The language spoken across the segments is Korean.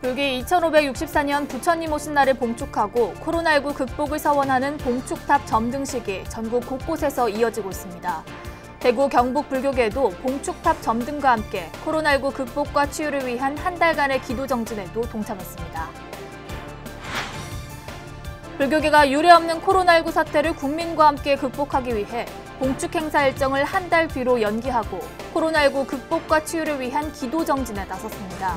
불기 2564년 부처님 오신 날을 봉축하고 코로나19 극복을 서원하는 봉축탑 점등식이 전국 곳곳에서 이어지고 있습니다. 대구 경북 불교계도 봉축탑 점등과 함께 코로나19 극복과 치유를 위한 한 달간의 기도 정진에도 동참했습니다. 불교계가 유례없는 코로나19 사태를 국민과 함께 극복하기 위해 봉축 행사 일정을 한 달 뒤로 연기하고 코로나19 극복과 치유를 위한 기도 정진에 나섰습니다.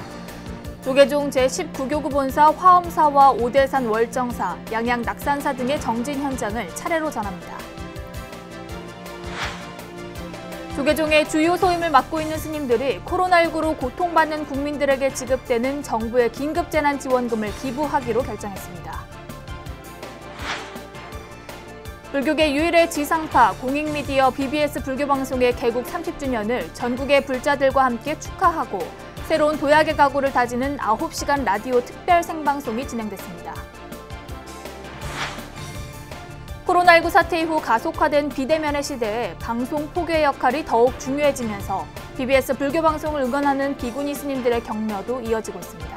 조계종 제19교구 본사 화엄사와 오대산 월정사, 양양 낙산사 등의 정진 현장을 차례로 전합니다. 조계종의 주요 소임을 맡고 있는 스님들이 코로나19로 고통받는 국민들에게 지급되는 정부의 긴급재난지원금을 기부하기로 결정했습니다. 불교계 유일의 지상파 공익미디어 BBS 불교방송의 개국 30주년을 전국의 불자들과 함께 축하하고 새로운 도약의 각오를 다지는 9시간 라디오 특별 생방송이 진행됐습니다. 코로나19 사태 이후 가속화된 비대면의 시대에 방송 포교의 역할이 더욱 중요해지면서 BBS 불교방송을 응원하는 비구니 스님들의 격려도 이어지고 있습니다.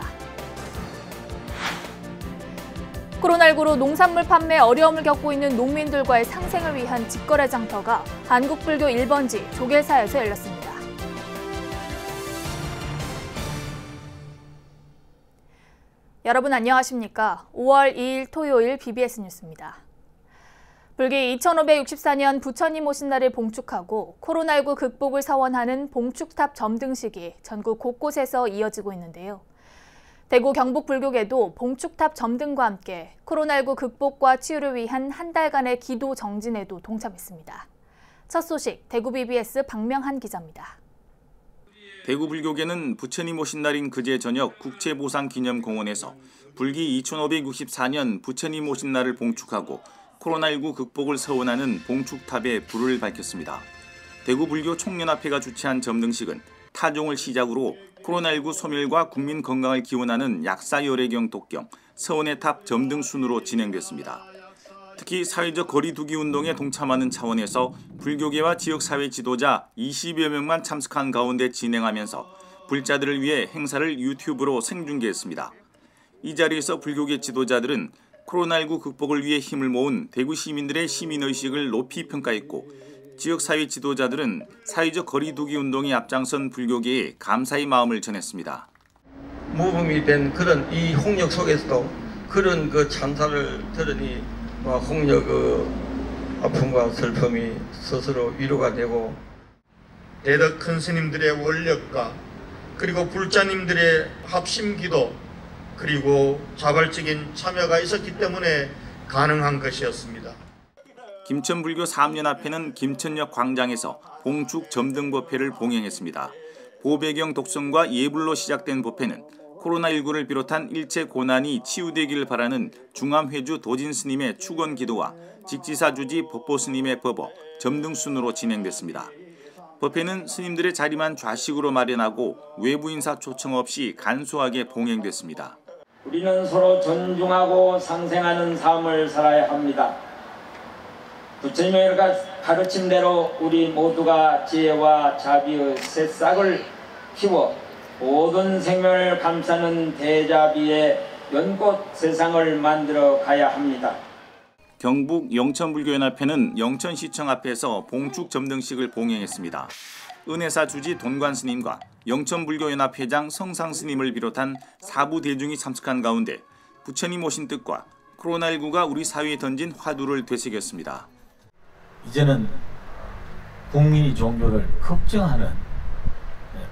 코로나19로 농산물 판매에 어려움을 겪고 있는 농민들과의 상생을 위한 직거래 장터가 한국불교 1번지 조계사에서 열렸습니다. 여러분 안녕하십니까? 5월 2일 토요일 BBS 뉴스입니다. 불기 2564년 부처님 오신 날을 봉축하고 코로나19 극복을 서원하는 봉축탑 점등식이 전국 곳곳에서 이어지고 있는데요. 대구 경북 불교계도 봉축탑 점등과 함께 코로나19 극복과 치유를 위한 한 달간의 기도 정진에도 동참했습니다. 첫 소식 대구 BBS 박명한 기자입니다. 대구 불교계는 부처님 오신 날인 그제 저녁 국채보상기념공원에서 불기 2564년 부처님 오신 날을 봉축하고 코로나19 극복을 서원하는 봉축탑에 불을 밝혔습니다. 대구 불교 총연합회가 주최한 점등식은 타종을 시작으로 코로나19 소멸과 국민 건강을 기원하는 약사열애경 독경, 서원의 탑 점등 순으로 진행됐습니다. 특히 사회적 거리 두기 운동에 동참하는 차원에서 불교계와 지역사회 지도자 20여 명만 참석한 가운데 진행하면서 불자들을 위해 행사를 유튜브로 생중계했습니다. 이 자리에서 불교계 지도자들은 코로나19 극복을 위해 힘을 모은 대구 시민들의 시민의식을 높이 평가했고 지역사회 지도자들은 사회적 거리 두기 운동에 앞장선 불교계에 감사의 마음을 전했습니다. 모범이 된 그런 이 홍역 속에서도 그런 그 찬사를 들으니 홍역 아픔과 슬픔이 스스로 위로가 되고 대덕 큰 스님들의 원력과 그리고 불자님들의 합심기도 그리고 자발적인 참여가 있었기 때문에 가능한 것이었습니다. 김천불교 사암연합회는 김천역 광장에서 봉축 점등법회를 봉행했습니다. 보배경 독성과 예불로 시작된 법회는 코로나19를 비롯한 일체 고난이 치유되기를 바라는 중암회주 도진스님의 축원 기도와 직지사 주지 법보스님의 법어, 점등순으로 진행됐습니다. 법회는 스님들의 자리만 좌식으로 마련하고 외부 인사 초청 없이 간소하게 봉행됐습니다. 우리는 서로 존중하고 상생하는 삶을 살아야 합니다. 부처님의 가르침대로 우리 모두가 지혜와 자비의 새싹을 키워 모든 생명을 감싸는 대자비의 연꽃 세상을 만들어 가야 합니다. 경북 영천불교연합회는 영천시청 앞에서 봉축 점등식을 봉행했습니다. 은혜사 주지 돈관 스님과 영천불교연합회장 성상 스님을 비롯한 사부 대중이 참석한 가운데 부처님 오신 뜻과 코로나19가 우리 사회에 던진 화두를 되새겼습니다. 이제는 국민이 종교를 걱정하는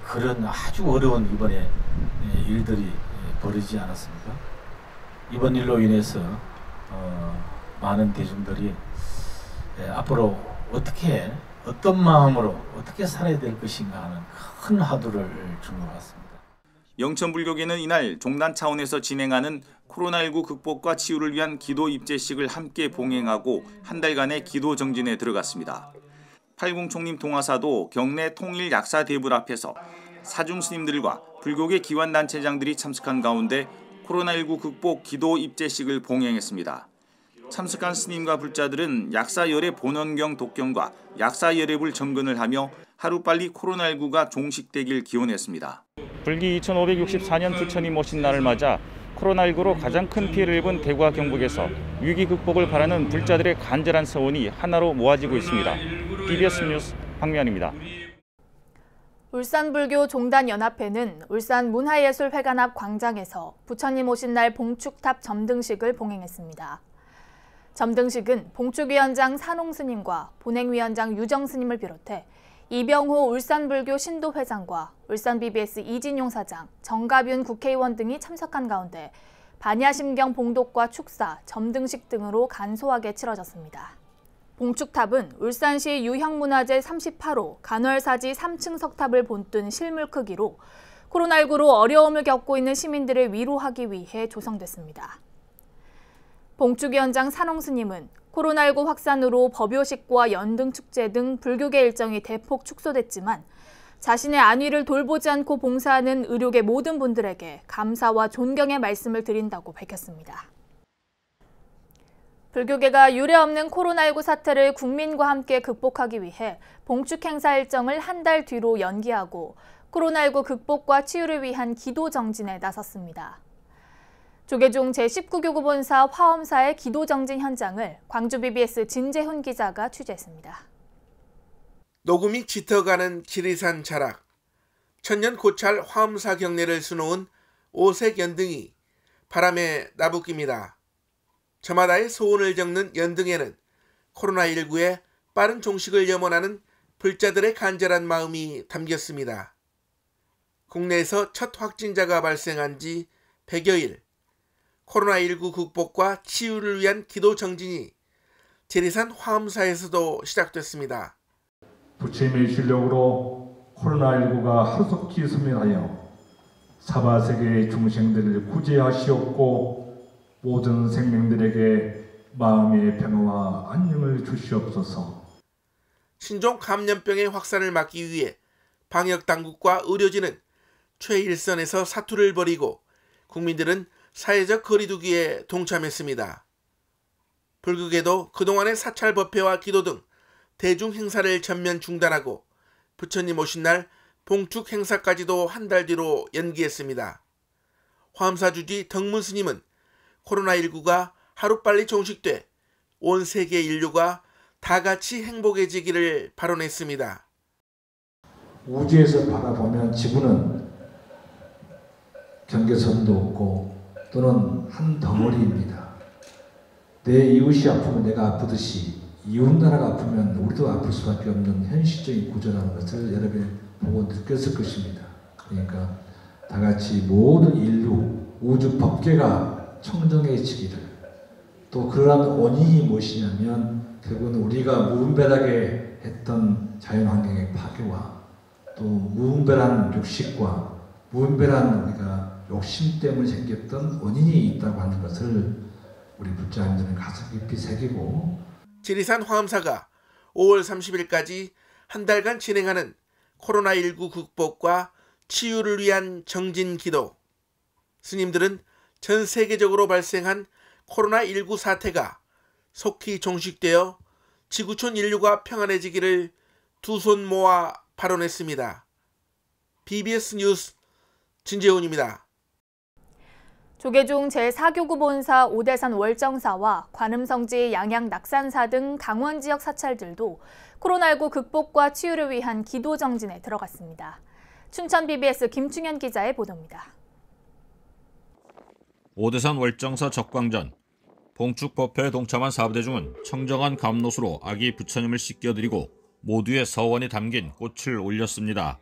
그런 아주 어려운 이번에 일들이 벌어지지 않았습니까? 이번 일로 인해서 많은 대중들이 앞으로 어떤 마음으로 어떻게 살아야 될 것인가 하는 큰 화두를 준 것 같습니다. 영천불교계는 이날 종단 차원에서 진행하는 코로나19 극복과 치유를 위한 기도 입제식을 함께 봉행하고 한 달간의 기도 정진에 들어갔습니다. 팔공총림 동화사도 경내 통일 약사 대불 앞에서 사중 스님들과 불교계 기관단체장들이 참석한 가운데 코로나19 극복 기도 입제식을 봉행했습니다. 참석한 스님과 불자들은 약사열애 본원경 독경과 약사열애불 정근을 하며 하루빨리 코로나19가 종식되길 기원했습니다. 불기 2564년 부처님 오신 날을 맞아 코로나19로 가장 큰 피해를 입은 대구와 경북에서 위기 극복을 바라는 불자들의 간절한 서원이 하나로 모아지고 있습니다. BBS 뉴스 박미연입니다. 울산불교 종단연합회는 울산문화예술회관 앞 광장에서 부처님 오신 날 봉축탑 점등식을 봉행했습니다. 점등식은 봉축위원장 산홍 스님과 본행위원장 유정 스님을 비롯해 이병호 울산불교 신도회장과 울산 BBS 이진용 사장, 정가윤 국회의원 등이 참석한 가운데 반야심경 봉독과 축사, 점등식 등으로 간소하게 치러졌습니다. 봉축탑은 울산시 유형문화재 38호 간월사지 3층 석탑을 본뜬 실물 크기로 코로나19로 어려움을 겪고 있는 시민들을 위로하기 위해 조성됐습니다. 봉축위원장 산홍 스님은 코로나19 확산으로 법요식과 연등축제 등 불교계 일정이 대폭 축소됐지만 자신의 안위를 돌보지 않고 봉사하는 의료계 모든 분들에게 감사와 존경의 말씀을 드린다고 밝혔습니다. 불교계가 유례없는 코로나19 사태를 국민과 함께 극복하기 위해 봉축 행사 일정을 한 달 뒤로 연기하고 코로나19 극복과 치유를 위한 기도 정진에 나섰습니다. 조계종 제19교구 본사 화엄사의 기도 정진 현장을 광주 BBS 진재훈 기자가 취재했습니다. 녹음이 짙어가는 지리산 자락, 천년 고찰 화엄사 경례를 수놓은 오색 연등이 바람에 나부낍니다. 저마다의 소원을 적는 연등에는 코로나19의 빠른 종식을 염원하는 불자들의 간절한 마음이 담겼습니다. 국내에서 첫 확진자가 발생한 지 100여일, 코로나19 극복과 치유를 위한 기도 정진이 지리산 화엄사에서도 시작됐습니다. 부처님의 실력으로 코로나19가 하루속히 소멸하여 사바세계의 중생들을 구제하시옵고 모든 생명들에게 마음의 평화와 안녕을 주시옵소서. 신종 감염병의 확산을 막기 위해 방역당국과 의료진은 최일선에서 사투를 벌이고 국민들은 사회적 거리두기에 동참했습니다. 불교계도 그동안의 사찰 법회와 기도 등 대중 행사를 전면 중단하고 부처님 오신 날 봉축 행사까지도 한 달 뒤로 연기했습니다. 화엄사 주지 덕문 스님은 코로나19가 하루빨리 종식돼 온 세계 인류가 다 같이 행복해지기를 발언했습니다. 우주에서 바라보면 지구는 경계선도 없고 또는 한 덩어리입니다. 내 이웃이 아프면 내가 아프듯이 이웃나라가 아프면 우리도 아플 수밖에 없는 현실적인 구조라는 것을 여러분이 보고 느꼈을 것입니다. 그러니까 다 같이 모든 인류, 우주 법계가 청정해지기를, 또 그러한 원인이 무엇이냐면 결국은 우리가 무분별하게 했던 자연환경의 파괴와 또 무분별한 육식과 무분별한 우리가 욕심 때문에 생겼던 원인이 있다고 하는 것을 우리 불자님들은 가슴 깊이 새기고, 지리산 화엄사가 5월 30일까지 한 달간 진행하는 코로나19 극복과 치유를 위한 정진 기도. 스님들은 전 세계적으로 발생한 코로나19 사태가 속히 종식되어 지구촌 인류가 평안해지기를 두 손 모아 발언했습니다. BBS 뉴스 진재훈입니다. 조계종 제4교구 본사 오대산 월정사와 관음성지 양양 낙산사 등 강원 지역 사찰들도 코로나19 극복과 치유를 위한 기도 정진에 들어갔습니다. 춘천 BBS 김충현 기자의 보도입니다. 오대산 월정사 적광전, 봉축 법회에 동참한 사부대중은 청정한 감롯으로 아기 부처님을 씻겨드리고 모두의 서원이 담긴 꽃을 올렸습니다.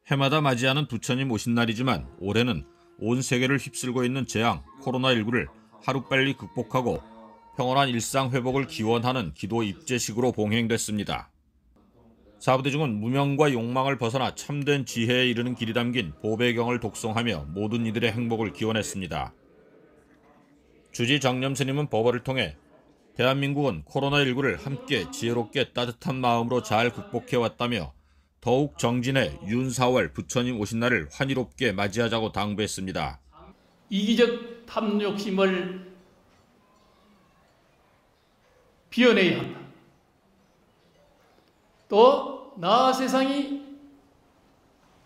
해마다 맞이하는 부처님 오신 날이지만 올해는 온 세계를 휩쓸고 있는 재앙 코로나19를 하루빨리 극복하고 평온한 일상 회복을 기원하는 기도 입제식으로 봉행됐습니다. 사부대중은 무명과 욕망을 벗어나 참된 지혜에 이르는 길이 담긴 보배경을 독송하며 모든 이들의 행복을 기원했습니다. 주지 정념 스님은 법어를 통해 대한민국은 코로나19를 함께 지혜롭게 따뜻한 마음으로 잘 극복해왔다며 더욱 정진해 윤 4월 부처님 오신 날을 환희롭게 맞이하자고 당부했습니다. 이기적 탐욕심을 비워내야 한다. 또 나아 세상이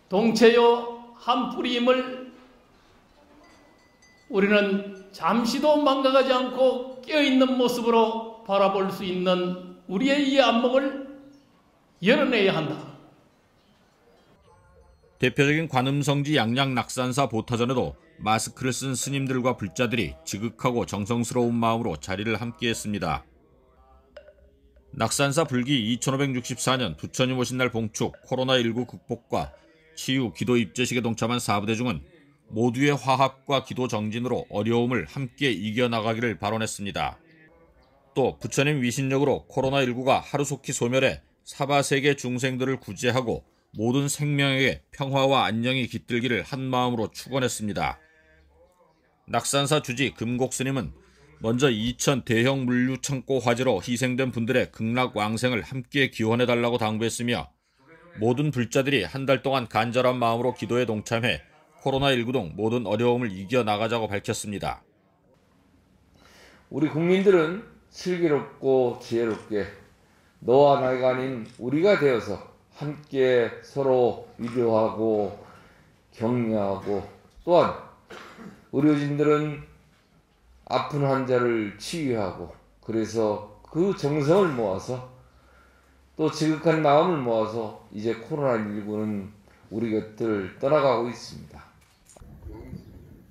동체요 한 뿌리임을 우리는 잠시도 망각하지 않고 깨어있는 모습으로 바라볼 수 있는 우리의 이 안목을 열어내야 한다. 대표적인 관음성지 양양낙산사 보타전에도 마스크를 쓴 스님들과 불자들이 지극하고 정성스러운 마음으로 자리를 함께했습니다. 낙산사 불기 2564년 부처님 오신 날 봉축, 코로나19 극복과 치유, 기도 입제식에 동참한 사부대중은 모두의 화합과 기도 정진으로 어려움을 함께 이겨나가기를 발언했습니다. 또 부처님 위신력으로 코로나19가 하루속히 소멸해 사바세계 중생들을 구제하고 모든 생명에게 평화와 안녕이 깃들기를 한마음으로 축원했습니다. 낙산사 주지 금곡스님은 먼저 2000 대형 물류 창고 화재로 희생된 분들의 극락왕생을 함께 기원해달라고 당부했으며 모든 불자들이 한 달 동안 간절한 마음으로 기도에 동참해 코로나19 등 모든 어려움을 이겨나가자고 밝혔습니다. 우리 국민들은 슬기롭고 지혜롭게 너와 나가 아닌 우리가 되어서 함께 서로 위로하고 격려하고 또한 의료진들은 아픈 환자를 치유하고 그래서 그 정성을 모아서 또 지극한 마음을 모아서 이제 코로나19는 우리 곁을 떠나가고 있습니다.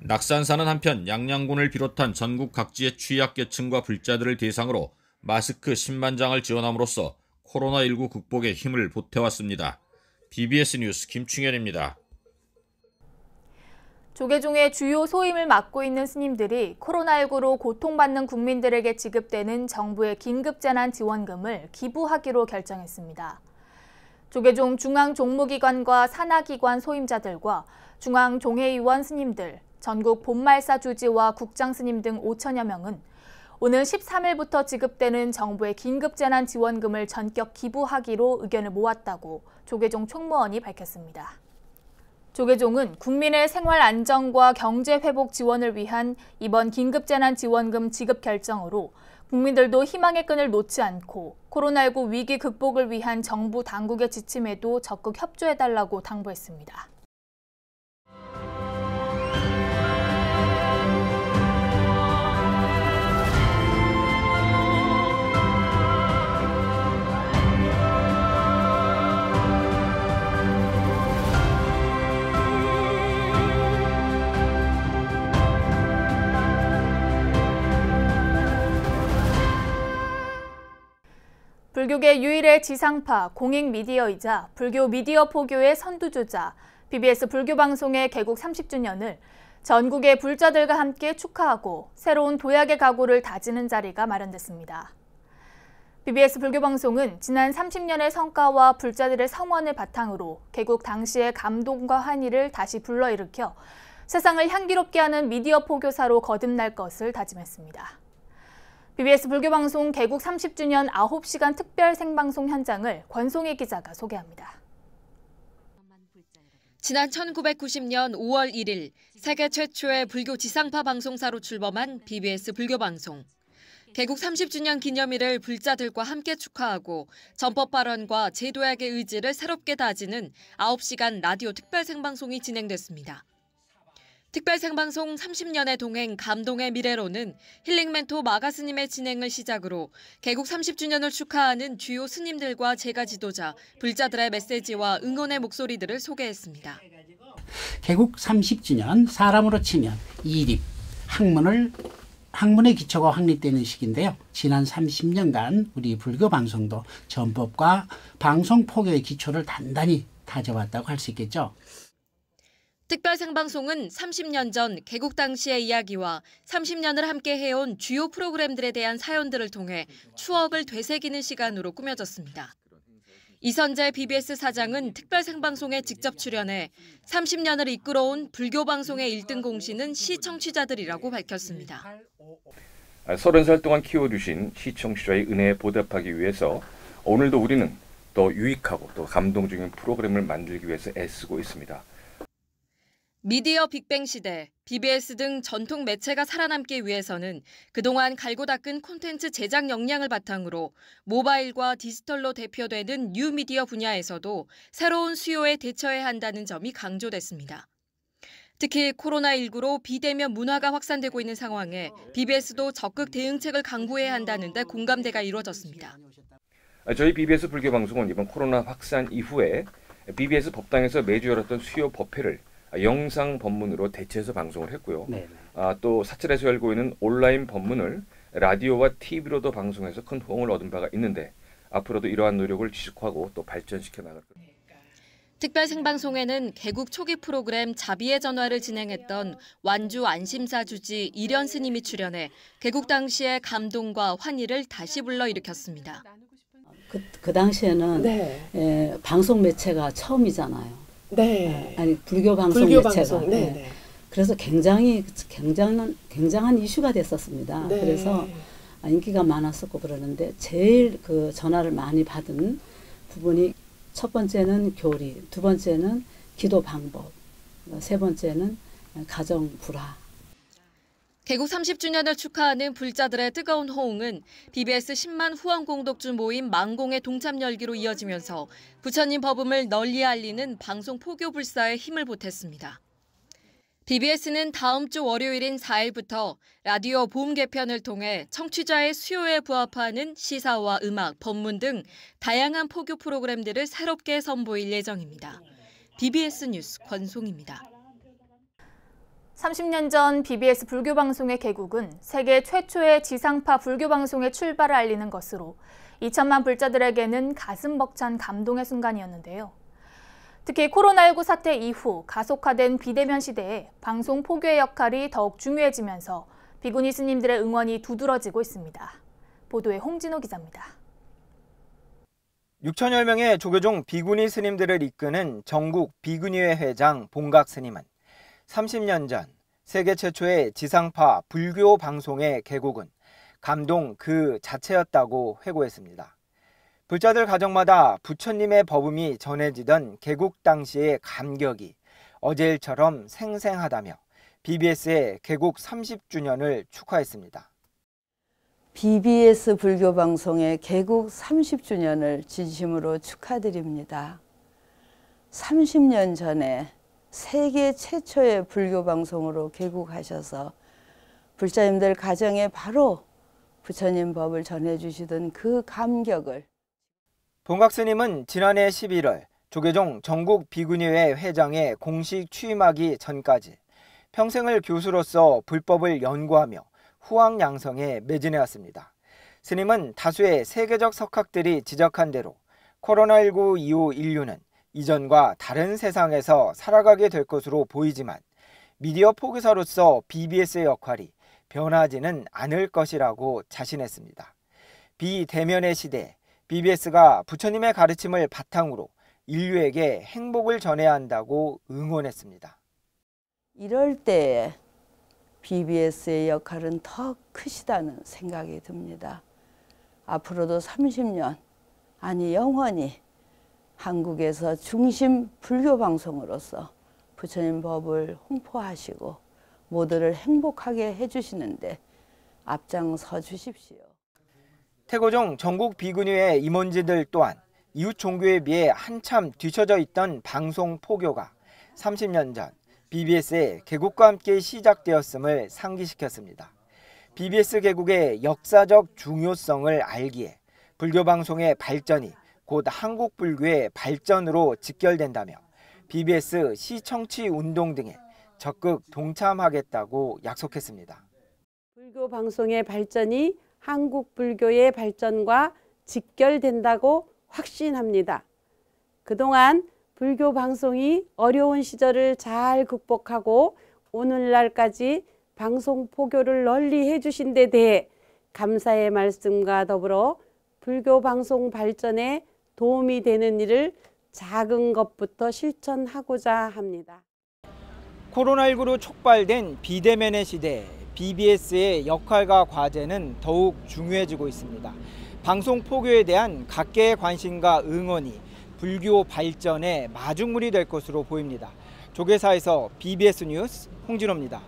낙산사는 한편 양양군을 비롯한 전국 각지의 취약계층과 불자들을 대상으로 마스크 10만 장을 지원함으로써 코로나19 극복에 힘을 보태왔습니다. BBS 뉴스 김충현입니다. 조계종의 주요 소임을 맡고 있는 스님들이 코로나19로 고통받는 국민들에게 지급되는 정부의 긴급재난지원금을 기부하기로 결정했습니다. 조계종 중앙종무기관과 산하기관 소임자들과 중앙종회의원 스님들, 전국 본말사 주지와 국장 스님 등 5천여 명은 오늘 13일부터 지급되는 정부의 긴급재난지원금을 전격 기부하기로 의견을 모았다고 조계종 총무원이 밝혔습니다. 조계종은 국민의 생활 안정과 경제 회복 지원을 위한 이번 긴급재난지원금 지급 결정으로 국민들도 희망의 끈을 놓지 않고 코로나19 위기 극복을 위한 정부 당국의 지침에도 적극 협조해달라고 당부했습니다. 불교계 유일의 지상파, 공익미디어이자 불교 미디어 포교의 선두주자, BBS 불교방송의 개국 30주년을 전국의 불자들과 함께 축하하고 새로운 도약의 각오를 다지는 자리가 마련됐습니다. BBS 불교방송은 지난 30년의 성과와 불자들의 성원을 바탕으로 개국 당시의 감동과 환희를 다시 불러일으켜 세상을 향기롭게 하는 미디어 포교사로 거듭날 것을 다짐했습니다. BBS 불교방송 개국 30주년 9시간 특별 생방송 현장을 권송희 기자가 소개합니다. 지난 1990년 5월 1일 세계 최초의 불교 지상파 방송사로 출범한 BBS 불교방송. 개국 30주년 기념일을 불자들과 함께 축하하고 전법 발언과 제도약의 의지를 새롭게 다지는 9시간 라디오 특별 생방송이 진행됐습니다. 특별 생방송 30년의 동행 감동의 미래로는 힐링 멘토 마가 스님의 진행을 시작으로 개국 30주년을 축하하는 주요 스님들과 제가 지도자, 불자들의 메시지와 응원의 목소리들을 소개했습니다. 개국 30주년 사람으로 치면 이립, 학문의 기초가 확립되는 시기인데요. 지난 30년간 우리 불교 방송도 전법과 방송 포교의 기초를 단단히 다져왔다고 할 수 있겠죠. 특별 생방송은 30년 전 개국 당시의 이야기와 30년을 함께 해온 주요 프로그램들에 대한 사연들을 통해 추억을 되새기는 시간으로 꾸며졌습니다. 이선재 BBS 사장은 특별 생방송에 직접 출연해 30년을 이끌어온 불교 방송의 1등 공신은 시청취자들이라고 밝혔습니다. 30살 동안 키워주신 시청취자의 은혜에 보답하기 위해서 오늘도 우리는 더 유익하고 또 감동적인 프로그램을 만들기 위해서 애쓰고 있습니다. 미디어 빅뱅 시대, BBS 등 전통 매체가 살아남기 위해서는 그동안 갈고 닦은 콘텐츠 제작 역량을 바탕으로 모바일과 디지털로 대표되는 뉴미디어 분야에서도 새로운 수요에 대처해야 한다는 점이 강조됐습니다. 특히 코로나19로 비대면 문화가 확산되고 있는 상황에 BBS도 적극 대응책을 강구해야 한다는 데 공감대가 이루어졌습니다. 저희 BBS 불교방송은 이번 코로나 확산 이후에 BBS 법당에서 매주 열었던 수요 법회를 영상 법문으로 대체해서 방송을 했고요. 또 사찰에서 열고 있는 온라인 법문을 라디오와 TV로도 방송해서 큰 호응을 얻은 바가 있는데 앞으로도 이러한 노력을 지속하고 또 발전시켜 나갈 겁니다. 특별 생방송에는 개국 초기 프로그램 자비의 전화를 진행했던 완주 안심사 주지 이련 스님이 출연해 개국 당시의 감동과 환희를 다시 불러일으켰습니다. 그 당시에는 방송 매체가 처음이잖아요. 아니 불교 방송 매체가. 그래서 굉장한 이슈가 됐었습니다. 그래서 인기가 많았었고 그러는데 제일 그 전화를 많이 받은 부분이 첫 번째는 교리, 두 번째는 기도 방법, 세 번째는 가정 불화. 개국 30주년을 축하하는 불자들의 뜨거운 호응은 BBS 10만 후원 공덕주 모임 만공의 동참 열기로 이어지면서 부처님 법음을 널리 알리는 방송 포교 불사에 힘을 보탰습니다. BBS는 다음 주 월요일인 4일부터 라디오 봄 개편을 통해 청취자의 수요에 부합하는 시사와 음악, 법문 등 다양한 포교 프로그램들을 새롭게 선보일 예정입니다. BBS 뉴스 권송입니다. 30년 전 BBS 불교방송의 개국은 세계 최초의 지상파 불교방송의 출발을 알리는 것으로 2천만 불자들에게는 가슴 벅찬 감동의 순간이었는데요. 특히 코로나19 사태 이후 가속화된 비대면 시대에 방송 포교의 역할이 더욱 중요해지면서 비구니 스님들의 응원이 두드러지고 있습니다. 보도에 홍진호 기자입니다. 6천여 명의 조교종 비구니 스님들을 이끄는 전국 비구니회 회장 봉각 스님은 30년 전 세계 최초의 지상파 불교 방송의 개국은 감동 그 자체였다고 회고했습니다. 불자들 가정마다 부처님의 법음이 전해지던 개국 당시의 감격이 어제일처럼 생생하다며 BBS의 개국 30주년을 축하했습니다. BBS 불교방송의 개국 30주년을 진심으로 축하드립니다. 30년 전에 세계 최초의 불교방송으로 개국하셔서 불자님들 가정에 바로 부처님 법을 전해주시던 그 감격을 봉각 스님은 지난해 11월 조계종 전국 비구니회 회장에 공식 취임하기 전까지 평생을 교수로서 불법을 연구하며 후황양성에 매진해왔습니다. 스님은 다수의 세계적 석학들이 지적한 대로 코로나19 이후 인류는 이전과 다른 세상에서 살아가게 될 것으로 보이지만 미디어 포교사로서 BBS의 역할이 변하지는 않을 것이라고 자신했습니다. 비대면의 시대에 BBS가 부처님의 가르침을 바탕으로 인류에게 행복을 전해야 한다고 응원했습니다. 이럴 때에 BBS의 역할은 더 크시다는 생각이 듭니다. 앞으로도 30년, 아니 영원히 한국에서 중심 불교 방송으로서 부처님 법을 홍보하시고 모두를 행복하게 해주시는데 앞장서 주십시오. 태고종 전국 비구니회 임원진들 또한 이웃 종교에 비해 한참 뒤처져 있던 방송 포교가 30년 전 BBS의 개국과 함께 시작되었음을 상기시켰습니다. BBS 개국의 역사적 중요성을 알기에 불교 방송의 발전이 곧 한국 불교의 발전으로 직결된다며 BBS 시청취 운동 등에 적극 동참하겠다고 약속했습니다. 불교 방송의 발전이 한국 불교의 발전과 직결된다고 확신합니다. 그동안 불교 방송이 어려운 시절을 잘 극복하고 오늘날까지 방송 포교를 널리 해주신 데 대해 감사의 말씀과 더불어 불교 방송 발전에 도움이 되는 일을 작은 것부터 실천하고자 합니다. 코로나19로 촉발된 비대면의 시대, BBS의 역할과 과제는 더욱 중요해지고 있습니다. 방송 포교에 대한 각계의 관심과 응원이 불교 발전의 마중물이 될 것으로 보입니다. 조계사에서 BBS 뉴스 홍진호입니다.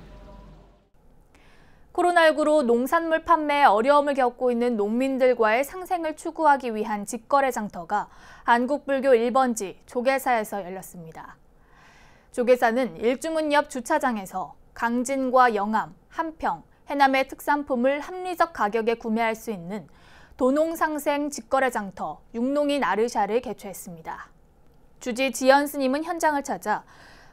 코로나19로 농산물 판매에 어려움을 겪고 있는 농민들과의 상생을 추구하기 위한 직거래 장터가 한국불교 1번지 조계사에서 열렸습니다. 조계사는 일주문 옆 주차장에서 강진과 영암, 한평, 해남의 특산품을 합리적 가격에 구매할 수 있는 도농상생 직거래 장터 육농이 나르샤를 개최했습니다. 주지 지연 스님은 현장을 찾아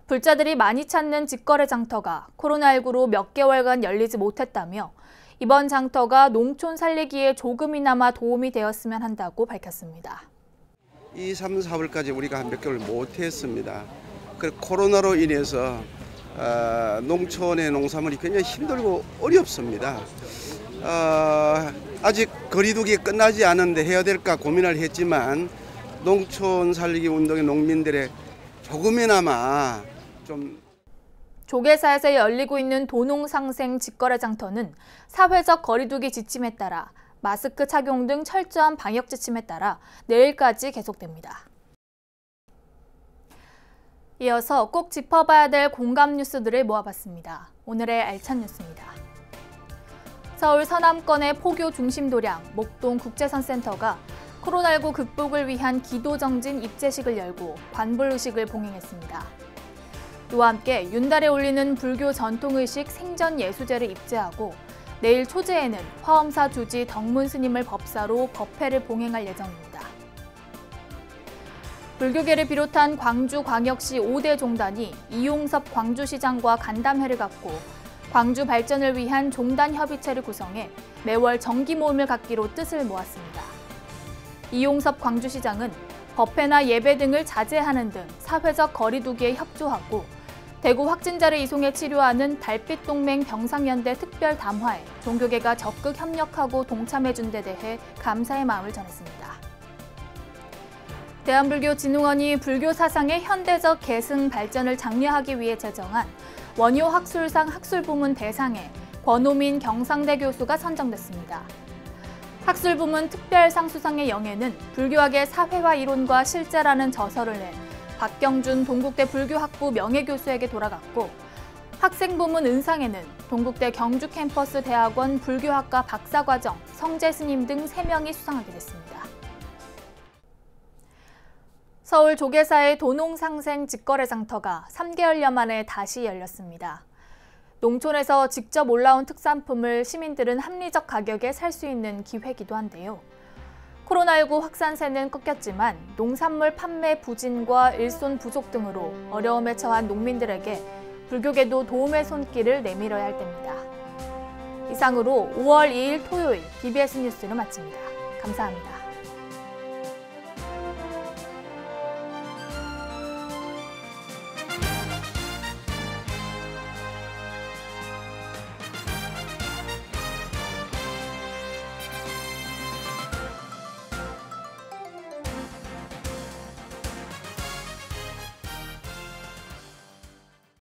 불자들이 많이 찾는 직거래 장터가 코로나19로 몇 개월간 열리지 못했다며 이번 장터가 농촌 살리기에 조금이나마 도움이 되었으면 한다고 밝혔습니다. 2, 3, 4월까지 우리가 한 몇 개월 못했습니다. 코로나로 인해서 농촌의 농산물이 굉장히 힘들고 어렵습니다. 아직 거리두기 끝나지 않은데 해야 될까 고민을 했지만 농촌 살리기 운동의 농민들의 조금이나마 조계사에서 열리고 있는 도농상생 직거래 장터는 사회적 거리두기 지침에 따라 마스크 착용 등 철저한 방역 지침에 따라 내일까지 계속됩니다. 이어서 꼭 짚어봐야 될 공감 뉴스들을 모아봤습니다. 오늘의 알찬 뉴스입니다. 서울 서남권의 포교 중심 도량 목동 국제선센터가 코로나19 극복을 위한 기도정진 입제식을 열고 관불의식을 봉행했습니다. 이와 함께 윤달에 올리는 불교 전통의식 생전예수제를 입제하고 내일 초제에는 화엄사 주지 덕문 스님을 법사로 법회를 봉행할 예정입니다. 불교계를 비롯한 광주광역시 5대 종단이 이용섭 광주시장과 간담회를 갖고 광주 발전을 위한 종단협의체를 구성해 매월 정기 모임을 갖기로 뜻을 모았습니다. 이용섭 광주시장은 법회나 예배 등을 자제하는 등 사회적 거리두기에 협조하고 대구 확진자를 이송해 치료하는 달빛동맹 병상연대 특별담화에 종교계가 적극 협력하고 동참해준 데 대해 감사의 마음을 전했습니다. 대한불교진흥원이 불교 사상의 현대적 계승 발전을 장려하기 위해 제정한 원효 학술상 학술부문 대상에 권오민 경상대 교수가 선정됐습니다. 학술부문 특별상 수상의 영예는 불교학의 사회화 이론과 실제라는 저서를 낸 박경준 동국대 불교학부 명예교수에게 돌아갔고 학생부문 은상에는 동국대 경주 캠퍼스 대학원 불교학과 박사과정 성재스님 등 3명이 수상하게 됐습니다. 서울 조계사의 도농상생 직거래 장터가 3개월여 만에 다시 열렸습니다. 농촌에서 직접 올라온 특산품을 시민들은 합리적 가격에 살 수 있는 기회이기도 한데요. 코로나19 확산세는 꺾였지만 농산물 판매 부진과 일손 부족 등으로 어려움에 처한 농민들에게 불교계도 도움의 손길을 내밀어야 할 때입니다. 이상으로 5월 2일 토요일 BBS 뉴스를 마칩니다. 감사합니다.